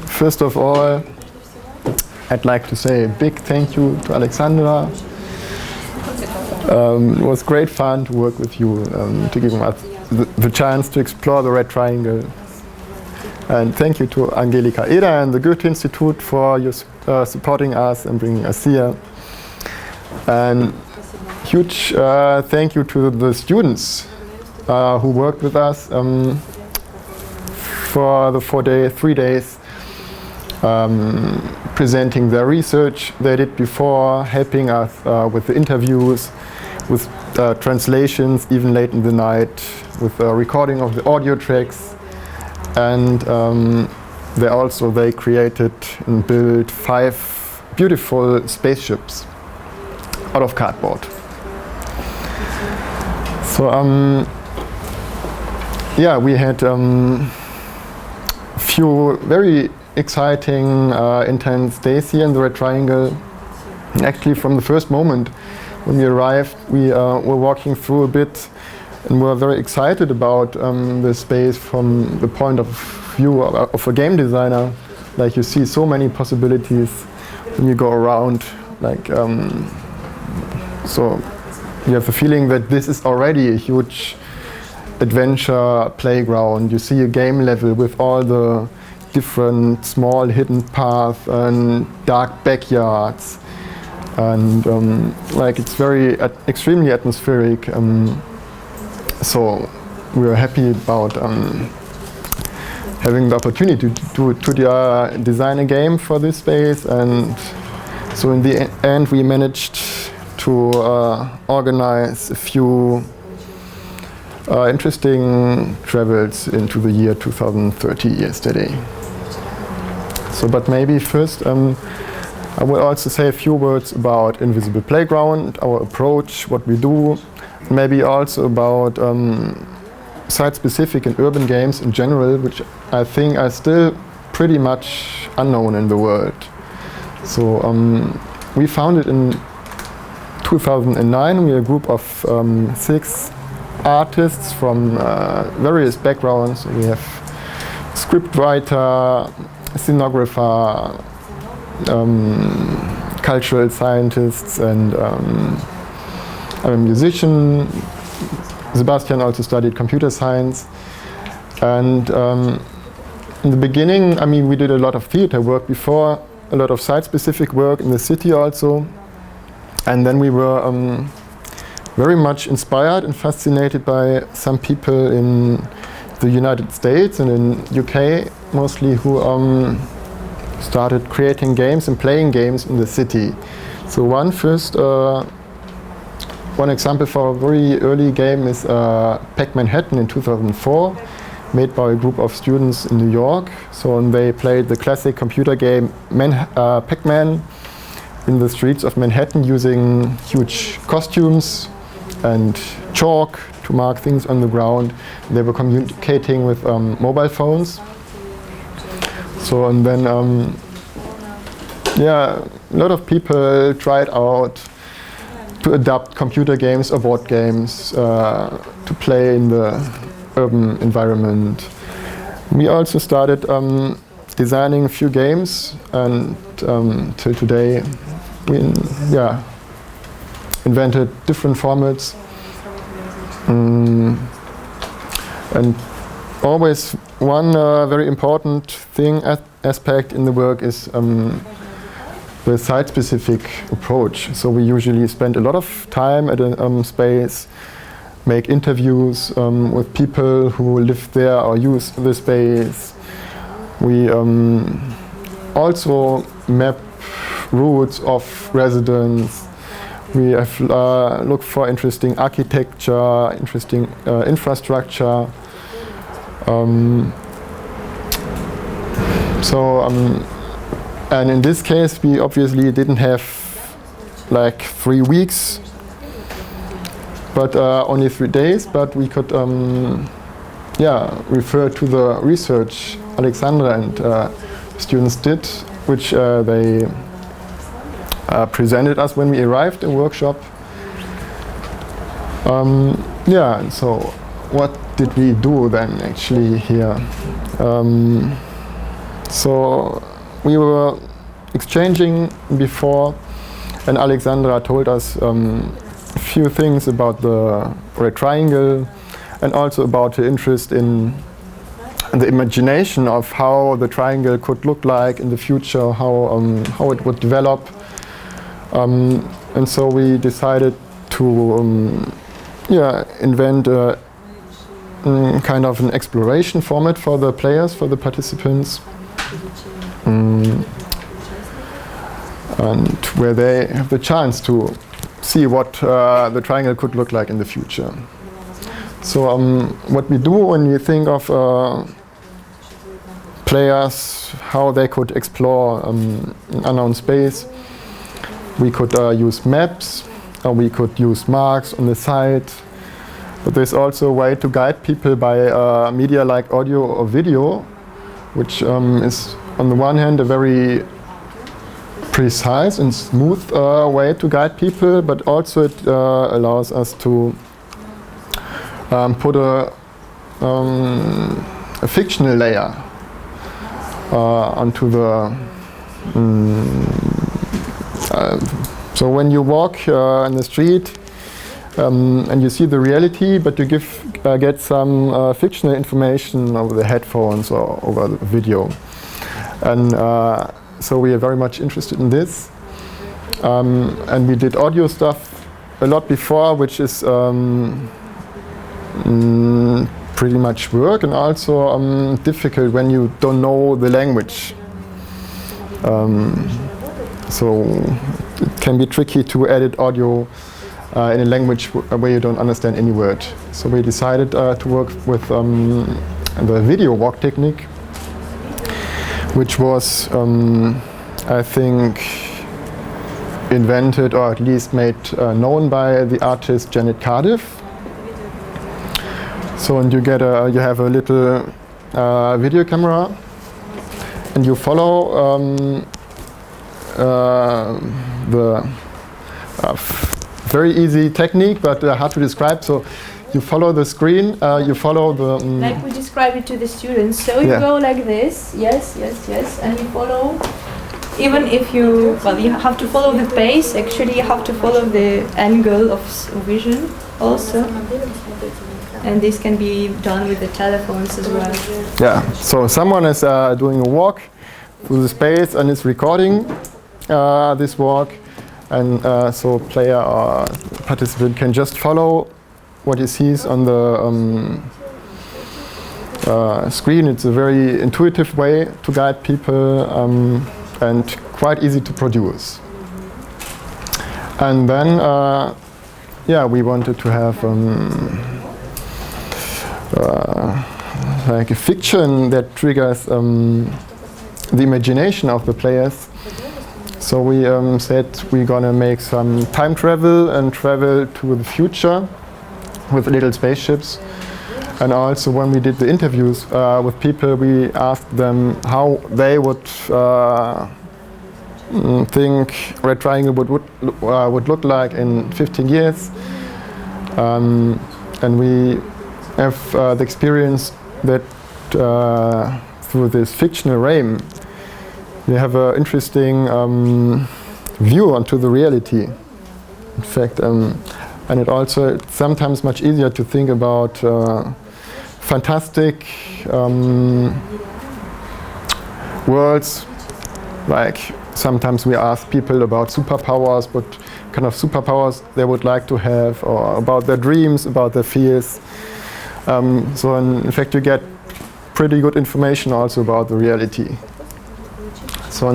First of all, I'd like to say a big thank you to Alexandra. It was great fun to work with you, to give us the chance to explore the Red Triangle. And thank you to Angelika Eder and the Goethe Institute for your supporting us and bringing us here. And huge thank you to the students who worked with us for the 3 days. Presenting their research they did before, helping us with the interviews, with translations even late in the night, with recording of the audio tracks, and they created and built 5 beautiful spaceships out of cardboard. So we had few very exciting, intense days here in the Red Triangle. Actually, from the first moment when we arrived, we were walking through a bit and were very excited about the space from the point of view of a game designer. Like, you see so many possibilities when you go around. Like, so you have the feeling that this is already a huge adventure playground. You see a game level with all the different small hidden paths and dark backyards, and it's very extremely atmospheric. So we were happy about having the opportunity to design a game for this space, and so in the end we managed to organize a few interesting travels into the year 2030 yesterday. So, but maybe first I will also say a few words about Invisible Playground, our approach, what we do, maybe also about site-specific and urban games in general, which I think are still pretty much unknown in the world. So we founded in 2009. We are a group of 6 artists from various backgrounds. We have scriptwriter, scenographer, cultural scientists, and I'm a musician. Sebastian also studied computer science. And in the beginning, we did a lot of theater work before, a lot of site-specific work in the city also. And then we were very much inspired and fascinated by some people in the United States and in UK mostly, who started creating games and playing games in the city. So one example for a very early game is Pac-Manhattan in 2004, made by a group of students in New York. So they played the classic computer game Pac-Man in the streets of Manhattan using huge costumes and chalk to mark things on the ground. They were communicating with mobile phones. So, and then a lot of people tried out to adapt computer games or board games to play in the urban environment. We also started designing a few games, and till today we invented different formats. And always one very important aspect in the work is the site-specific approach. So we usually spend a lot of time at a space, make interviews with people who live there or use the space. We also map routes of residents. We have looked for interesting architecture, interesting infrastructure. And in this case, we obviously didn't have like 3 weeks, but only 3 days. But we could, refer to the research Alexandra and students did, which they presented us when we arrived in workshop. Yeah, and so what did we do then actually here? So we were exchanging before, and Alexandra told us a few things about the red triangle and also about her interest in the imagination of how the triangle could look like in the future, how it would develop. And so we decided to invent a kind of an exploration format for the players, for the participants, and where they have the chance to see what the triangle could look like in the future. So what we do when we think of players, how they could explore an unknown space, we could use maps, or we could use marks on the side. But there's also a way to guide people by media like audio or video, which is on the one hand a very precise and smooth way to guide people, but also it allows us to put a fictional layer onto the so when you walk in the street and you see the reality, but you get some fictional information over the headphones or over the video. And so we are very much interested in this. And we did audio stuff a lot before, which is pretty much work and also difficult when you don't know the language. So it can be tricky to edit audio in a language where you don't understand any word. So we decided to work with the video walk technique, which was, I think, invented or at least made known by the artist Janet Cardiff. So and you have a little video camera, and you follow the very easy technique, but hard to describe. So you follow the screen, you follow the... like we describe it to the students. So you go like this, yes, yes, yes, and you follow, even if you, well, you have to follow the pace, actually you have to follow the angle of vision also. And this can be done with the telephones as well. Yeah, so someone is doing a walk through the space and is recording this walk. And so player or participant can just follow what he sees on the screen. It's a very intuitive way to guide people and quite easy to produce. And then, we wanted to have like a fiction that triggers the imagination of the players. So we said we're gonna make some time travel and travel to the future with little spaceships. And also when we did the interviews with people, we asked them how they would think Red Triangle would look like in 15 years. And we have the experience that through this fictional realm, we have an interesting view onto the reality. In fact, and it also it's sometimes much easier to think about fantastic worlds. Like sometimes we ask people about superpowers, what kind of superpowers they would like to have, or about their dreams, about their fears. So in fact, you get pretty good information also about the reality. So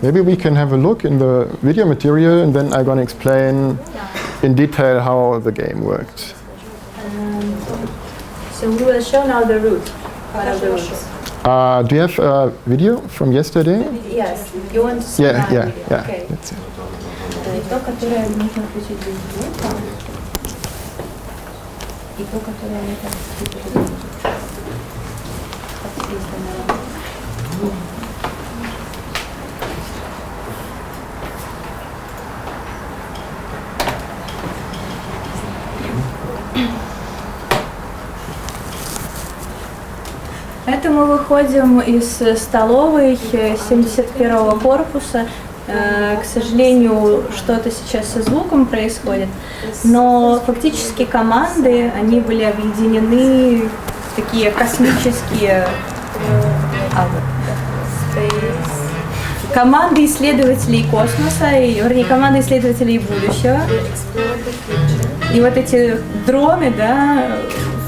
maybe we can have a look in the video material, and then I'm going to explain in detail how the game worked. So we will show now the route. Part of the route. Do you have a video from yesterday? Yes. You want to see yeah. Okay. That's it. То, которое нужно включить звук, и то, которое не так. Это мы выходим из столовой 71-го корпуса. К сожалению, что-то сейчас со звуком происходит, но фактически команды, они были объединены в такие космические команды исследователей космоса, вернее, команды исследователей будущего. И вот эти дроны, да,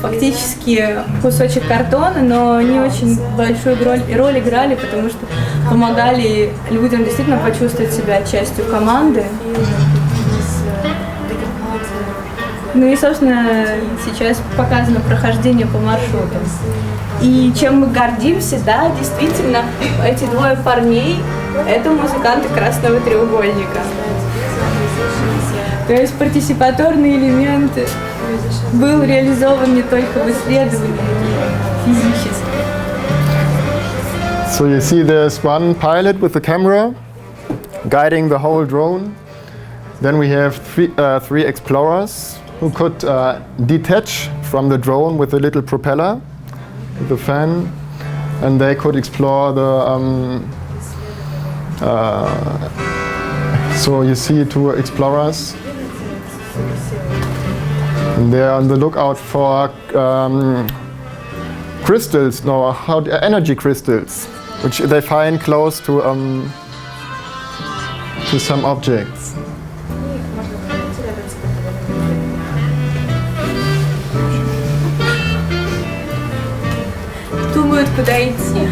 фактически кусочек картона, но они очень большую роль играли, потому что помогали людям действительно почувствовать себя частью команды. Ну и, собственно, сейчас показано прохождение по маршрутам. И чем мы гордимся, да, действительно, эти двое парней – это музыканты красного треугольника. То есть партисипаторный элемент был реализован не только в исследовании, но и физически. So you see there's one pilot with the camera guiding the whole drone. Then we have three explorers who could detach from the drone with a little propeller, with the fan, and they could explore the so you see two explorers, and they're on the lookout for crystals, no, energy crystals, which they find close to some objects. Думают, куда идти.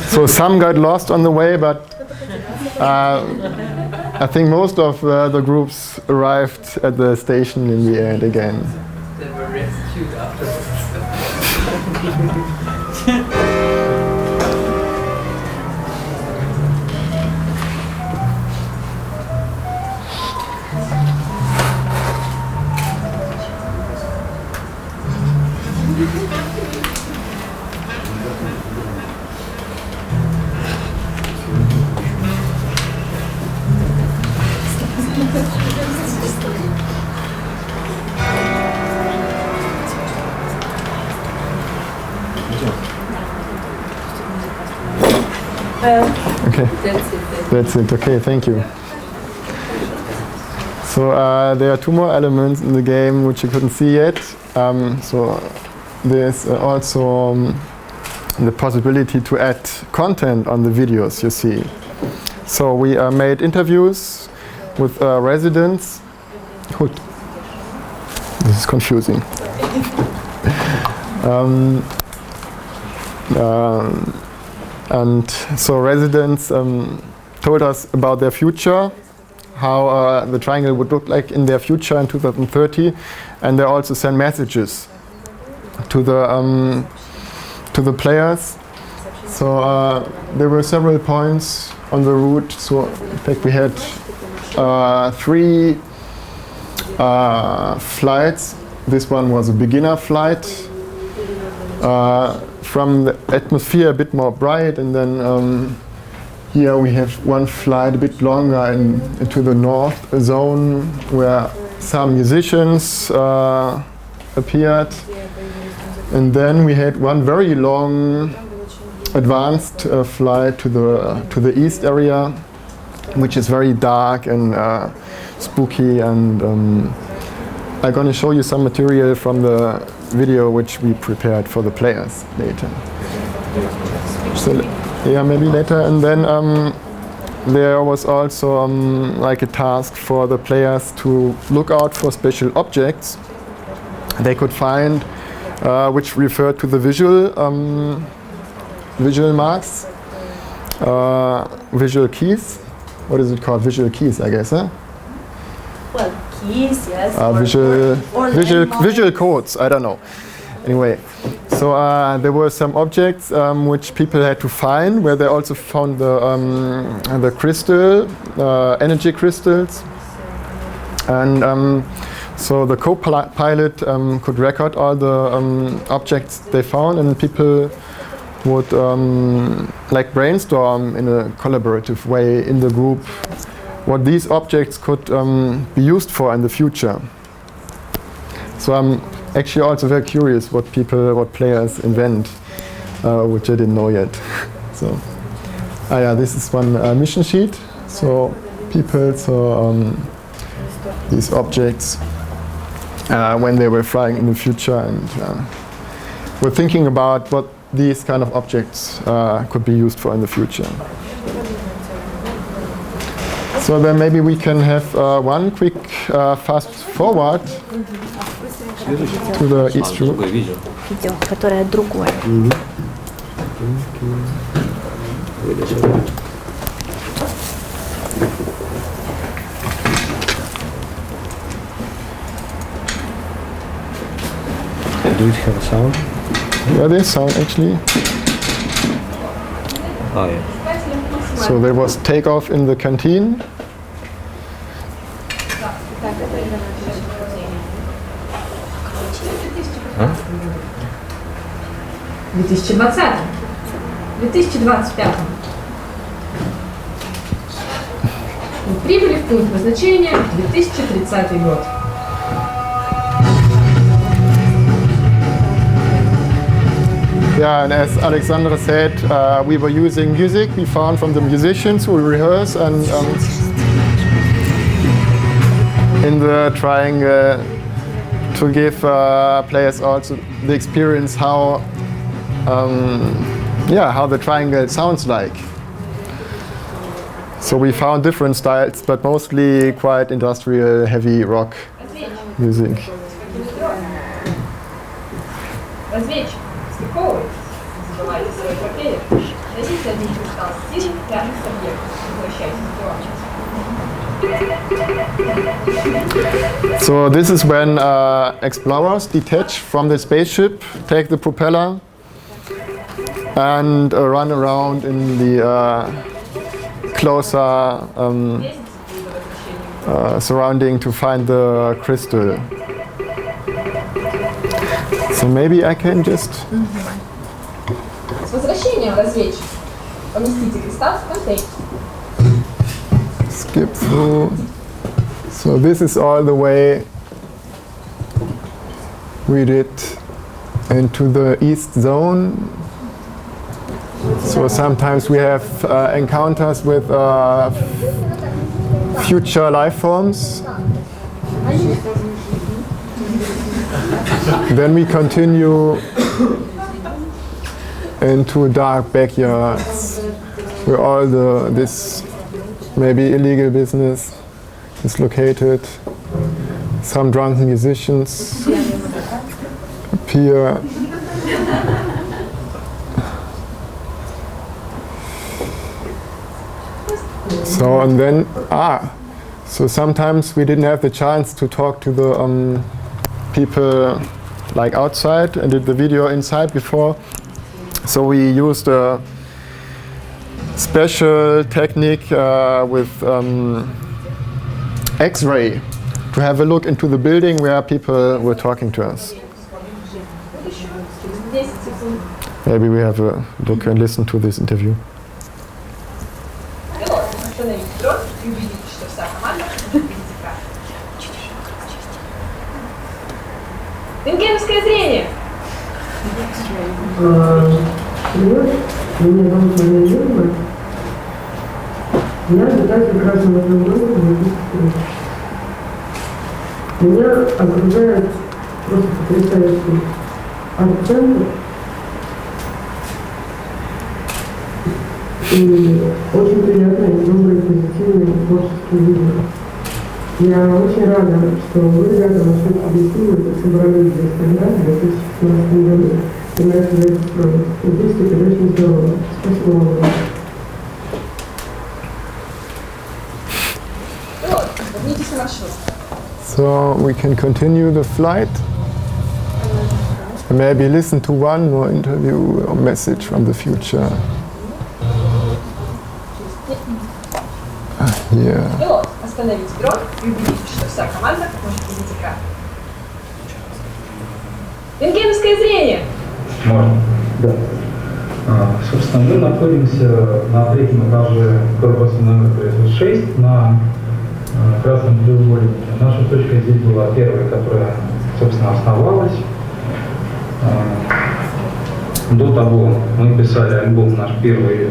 So some got lost on the way, but I think most of the groups arrived at the station in the end again. They were rescued afterwards. Okay, that's it. Okay, thank you. So there are two more elements in the game which you couldn't see yet. So there's also the possibility to add content on the videos you see. So we made interviews with residents. This is confusing. And so residents told us about their future, how the triangle would look like in their future in 2030, and they also sent messages to the players. So there were several points on the route. So in fact we had 3 flights. This one was a beginner flight. From the atmosphere a bit more bright, and then here we have one flight a bit longer into the north zone where some musicians appeared, and then we had one very long advanced flight to the east area, which is very dark and spooky, and I'm going to show you some material from the video which we prepared for the players later. So yeah, maybe later. And then there was also like a task for the players to look out for special objects they could find which referred to the visual marks, visual keys. What is it called? Visual keys, I guess, huh? Well, keys, yes. Visual codes, I don't know. Anyway, so there were some objects which people had to find, where they also found the crystal, energy crystals. And So the co-pilot could record all the objects they found, and people would like brainstorm in a collaborative way in the group what these objects could be used for in the future. So I'm actually also very curious what players invent, which I didn't know yet. So, yeah, this is one mission sheet. So people saw these objects when they were flying in the future, and were thinking about what these kind of objects could be used for in the future. So then maybe we can have one quick fast forward to the East Group. Видео, которое другое. Do it have a sound? Yeah, there's sound actually. Oh yeah. So there was takeoff in the canteen. В 2020, 2025. Прибыли в пункт назначения 2030 год. Yeah, and as Alexandra said, we were using music we found from the musicians who rehearse, and in the triangle to give players also the experience how the triangle sounds like. So we found different styles, but mostly quite industrial, heavy rock music. So this is when explorers detach from the spaceship, take the propeller, and run around in the closer surrounding to find the crystal. So maybe I can just С возвращением, разведчик. Поместите кристалл в контейнер. skip through. So this is all the way we did into the east zone. So sometimes we have encounters with future life forms. Then we continue into dark backyards where all this maybe illegal business is located. Some drunken musicians appear. So and then so sometimes we didn't have the chance to talk to the people like outside and did the video inside before. So we used a special technique with X-ray to have a look into the building where people were talking to us. Maybe we have a look and listen to this interview. Рентгеновское зрение. Привет, меня зовут Мария Юрьевна. Я обитатель Красного Дома. Меня окружает просто потрясающий арт-центр. И очень приятные, добрые, позитивные творческие люди. Я очень рада, что вы, ребята, нашли себе силы и собрались для Среда в 2016 году. И на это я строить. Надеюсь, это очень здорово. Спасибо вам. So we can continue the flight. And maybe listen to one more interview or message from the future. Yeah. Пилот, остановить игрок и убедитесь, что вся команда может видеть экран. Рентгеновское зрение. Можно? Да. Собственно, мы находимся на третьем этаже корпуса номер 36 на красном треугольнике. Наша точка здесь была первая, которая, собственно, основалась. До того мы писали альбом наш первый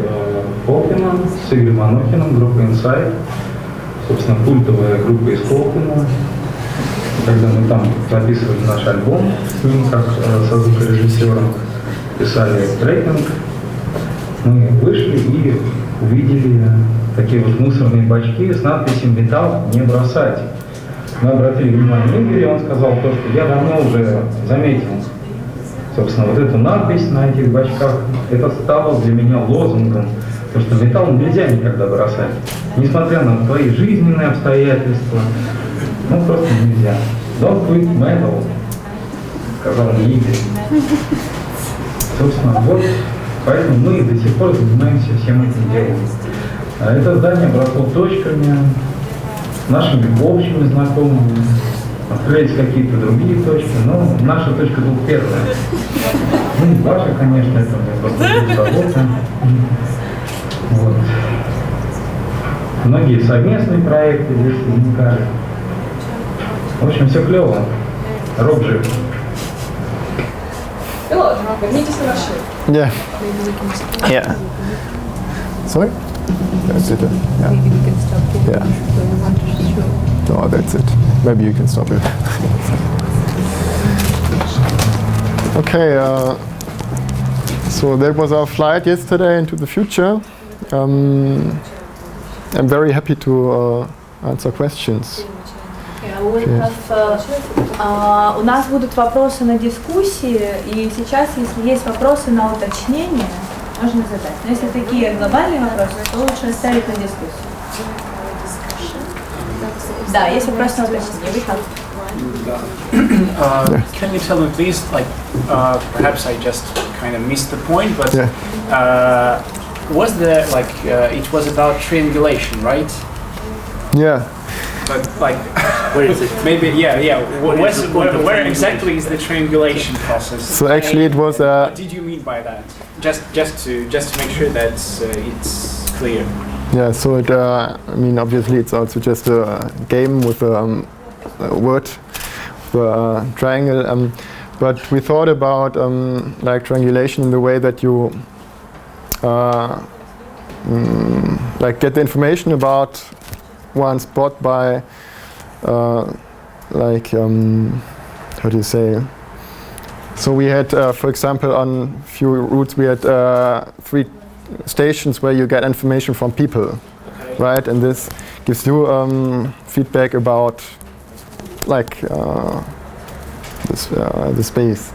Колпина с Игорем Анохиным, группа Inside, собственно, культовая группа из Колпина. Когда мы там записывали наш альбом с ним, как со звукорежиссером, писали трекинг, мы вышли и увидели такие вот мусорные бачки с надписью «Металл не бросать». Мы обратили внимание Игоря, и он сказал то, что я давно уже заметил. Собственно, вот эту надпись на этих бачках, это стало для меня лозунгом, потому что металл нельзя никогда бросать. Несмотря на твои жизненные обстоятельства, ну просто нельзя. Don't quit metal, сказал мне Игорь. Собственно, вот, поэтому мы до сих пор занимаемся всем этим делом. Это здание обросло точками, нашими общими знакомыми. Открылись какие-то другие точки, но наша точка была первая. Ну, ваша, конечно, это просто работа. Вот. Многие совместные проекты здесь возникали. В общем, все клево. Рок жив. Пилот, вернитесь на машину. Yeah. Yeah. Sorry? That's it. Yeah. Yeah. No, that's it. Maybe you can stop it. Okay, so that was our flight yesterday into the future. I'm very happy to answer questions. У нас будут вопросы на дискуссии, и сейчас, если есть вопросы на уточнение, можно задать. Но если такие глобальные вопросы, то лучше оставить на дискуссию. Да, есть вопрос на уточнение. Can you tell me, please, like, perhaps I just kind of missed the point, but was there, like, it was about triangulation, right? Yeah. But, like, where is it? Maybe, yeah. Where exactly is the triangulation process? So actually, it was. What did you mean by that? Just to make sure that it's clear. Yeah. So it. I mean, obviously, it's also just a game with a word, the triangle. But we thought about like triangulation in the way that you like get the information about one spot by like how do you say? So we had, for example, on few routes we had 3 stations where you get information from people, right? And this gives you feedback about like the space.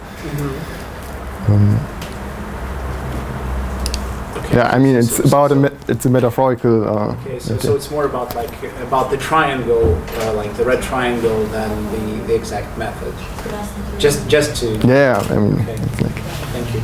Yeah, I mean it's about it's a metaphorical. Okay, so it's more about like about the triangle, like the red triangle, than the exact method. Just to. Yeah, I mean. Okay. It's like, Thank you.